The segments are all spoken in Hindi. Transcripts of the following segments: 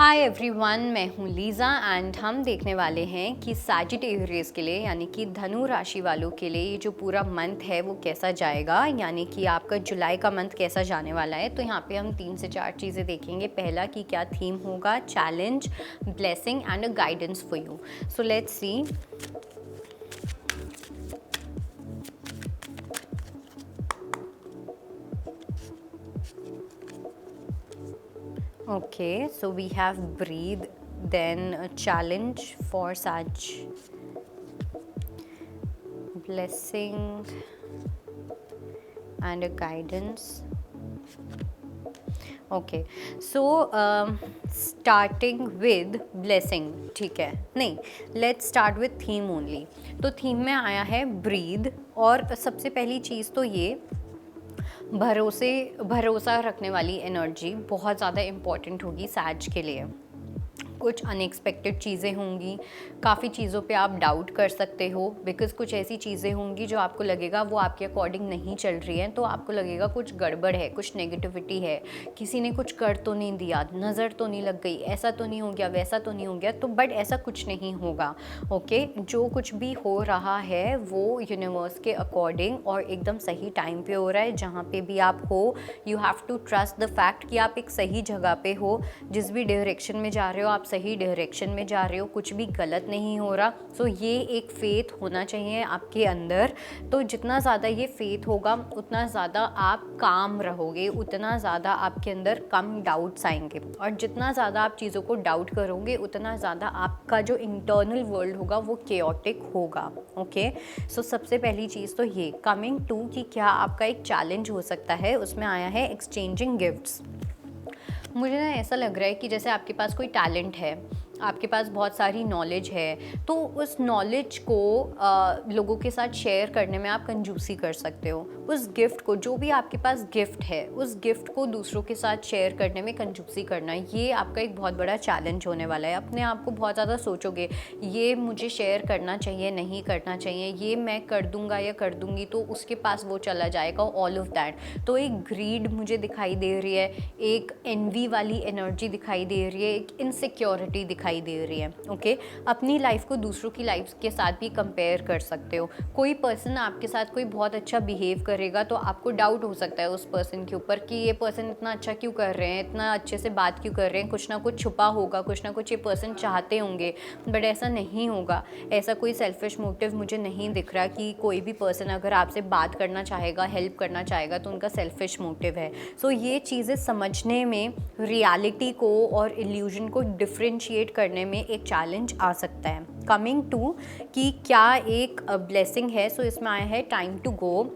हाय एवरीवन, मैं हूँ लीज़ा एंड हम देखने वाले हैं कि सैजिटेरियस के लिए यानी कि धनु राशि वालों के लिए ये जो पूरा मंथ है वो कैसा जाएगा, यानी कि आपका जुलाई का मंथ कैसा जाने वाला है। तो यहाँ पे हम 3 से 4 चीज़ें देखेंगे। पहला कि क्या थीम होगा, challenge, blessing and a guidance for you. So let's see. Okay, so we have breathe, then a challenge for Sag, blessing and a guidance. Okay so starting with blessing, ठीक है, नहीं, let's start with theme only. तो थीम में आया है ब्रीद, और सबसे पहली चीज़ तो ये भरोसा रखने वाली एनर्जी बहुत ज़्यादा इम्पॉर्टेंट होगी सैज के लिए। कुछ अनएक्सपेक्टेड चीज़ें होंगी, काफ़ी चीज़ों पे आप डाउट कर सकते हो, बिकॉज़ कुछ ऐसी चीज़ें होंगी जो आपको लगेगा वो आपके अकॉर्डिंग नहीं चल रही हैं, तो आपको लगेगा कुछ गड़बड़ है, कुछ नेगेटिविटी है, किसी ने कुछ कर तो नहीं दिया, नज़र तो नहीं लग गई, ऐसा तो नहीं हो गया, वैसा तो नहीं हो गया। तो बट ऐसा कुछ नहीं होगा। ओके, जो कुछ भी हो रहा है वो यूनिवर्स के अकॉर्डिंग और एकदम सही टाइम पे हो रहा है। जहाँ पे भी आप हो, you have to trust the fact कि आप एक सही जगह पे हो, जिस भी डायरेक्शन में जा रहे हो आप सही डायरेक्शन में जा रहे हो, कुछ भी गलत नहीं हो रहा। सो ये एक फेथ होना चाहिए आपके अंदर। तो जितना ज़्यादा ये फेथ होगा उतना ज़्यादा आप काम रहोगे, उतना ज़्यादा आपके अंदर कम डाउट्स आएंगे, और जितना ज़्यादा आप चीज़ों को डाउट करोगे उतना ज़्यादा आपका जो इंटरनल वर्ल्ड होगा वो केओटिक होगा। ओके, सो सबसे पहली चीज़ तो ये कमिंग टू कि क्या आपका एक चैलेंज हो सकता है, उसमें आया है एक्सचेंजिंग गिफ्ट्स। मुझे ना ऐसा लग रहा है कि जैसे आपके पास कोई टैलेंट है, आपके पास बहुत सारी नॉलेज है, तो उस नॉलेज को लोगों के साथ शेयर करने में आप कंजूसी कर सकते हो। उस गिफ्ट को, जो भी आपके पास गिफ्ट है, उस गिफ्ट को दूसरों के साथ शेयर करने में कंजूसी करना, ये आपका एक बहुत बड़ा चैलेंज होने वाला है। अपने आप को बहुत ज़्यादा सोचोगे, ये मुझे शेयर करना चाहिए, नहीं करना चाहिए, ये मैं कर दूंगा या कर दूंगी तो उसके पास वो चला जाएगा, ऑल ऑफ दैट। तो एक ग्रीड मुझे दिखाई दे रही है, एक एनवी वाली एनर्जी दिखाई दे रही है, एक इनसिक्योरिटी दिखाई दे रही है। ओके, अपनी लाइफ को दूसरों की लाइफ के साथ भी कंपेयर कर सकते हो। कोई पर्सन आपके साथ कोई बहुत अच्छा बिहेव करेगा तो आपको डाउट हो सकता है उस पर्सन के ऊपर कि ये पर्सन इतना अच्छा क्यों कर रहे हैं, इतना अच्छे से बात क्यों कर रहे हैं, कुछ ना कुछ छुपा होगा, कुछ ना कुछ ये पर्सन चाहते होंगे। बट ऐसा नहीं होगा, ऐसा कोई सेल्फिश मोटिव मुझे नहीं दिख रहा कि कोई भी पर्सन अगर आपसे बात करना चाहेगा, हेल्प करना चाहेगा तो उनका सेल्फिश मोटिव है। सो ये चीज़ें समझने में, रियलिटी को और इल्यूजन को डिफ्रेंशिएट करने में एक चैलेंज आ सकता है। कमिंग टू कि क्या एक ब्लेसिंग है, सो इसमें आया है टाइम टू गो।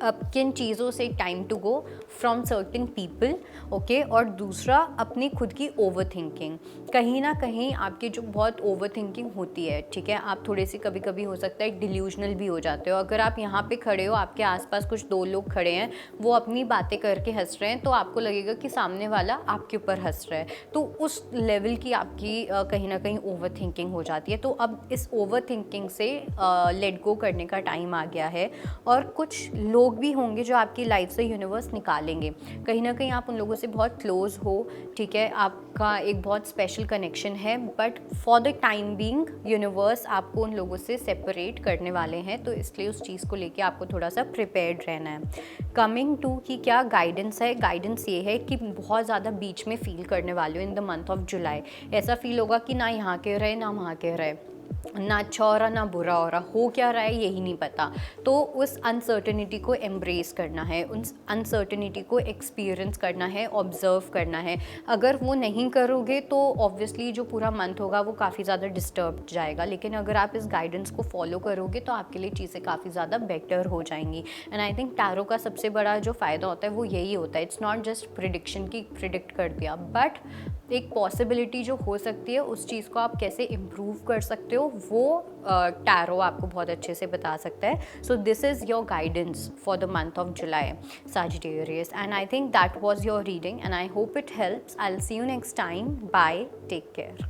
अब किन चीज़ों से time to go from certain people. Okay, और दूसरा अपनी खुद की ओवर थिंकिंग। कहीं ना कहीं आपकी जो बहुत ओवर थिंकिंग होती है, ठीक है, आप थोड़े से कभी कभी हो सकता है डिल्यूजनल भी हो जाते हो। अगर आप यहाँ पे खड़े हो, आपके आसपास कुछ 2 लोग खड़े हैं, वो अपनी बातें करके हंस रहे हैं, तो आपको लगेगा कि सामने वाला आपके ऊपर हंस रहा है। तो उस लेवल की आपकी कहीं ना कहीं ओवर थिंकिंग हो जाती है। तो अब इस ओवर थिंकिंग से लेट गो करने का टाइम आ गया है। और कुछ लोग भी होंगे जो आपकी लाइफ से यूनिवर्स निकालेंगे। कहीं ना कहीं आप उन लोगों से बहुत क्लोज हो, ठीक है, आपका एक बहुत स्पेशल कनेक्शन है, but for the time being universe आपको उन लोगों से सेपरेट करने वाले हैं। तो इसलिए उस चीज़ को लेके आपको थोड़ा सा प्रिपेयर्ड रहना है। कमिंग टू कि क्या गाइडेंस है, गाइडेंस ये है कि बहुत ज़्यादा बीच में फील करने वाले हो in the month of July. ऐसा फील होगा कि ना यहाँ के रहे ना वहाँ के रहे, ना अच्छा हो रहा ना बुरा हो रहा, हो क्या रहा है यही नहीं पता। तो उस अनसर्टेनिटी को एम्ब्रेस करना है, उस अनसर्टेनिटी को एक्सपीरियंस करना है, ऑब्जर्व करना है। अगर वो नहीं करोगे तो ऑब्वियसली जो पूरा मंथ होगा वो काफ़ी ज़्यादा डिस्टर्ब जाएगा, लेकिन अगर आप इस गाइडेंस को फॉलो करोगे तो आपके लिए चीज़ें काफ़ी ज़्यादा बेटर हो जाएंगी। एंड आई थिंक टैरो का सबसे बड़ा जो फ़ायदा होता है वो यही होता है, इट्स नॉट जस्ट प्रिडिक्शन की प्रिडिक्ट कर दिया, बट एक पॉसिबिलिटी जो हो सकती है उस चीज़ को आप कैसे इम्प्रूव कर सकते हो वो टैरो आपको बहुत अच्छे से बता सकता है। So this is your guidance for the month of July, Sagittarius, and I think that was your reading and I hope it helps. I'll see you next time. Bye. Take care.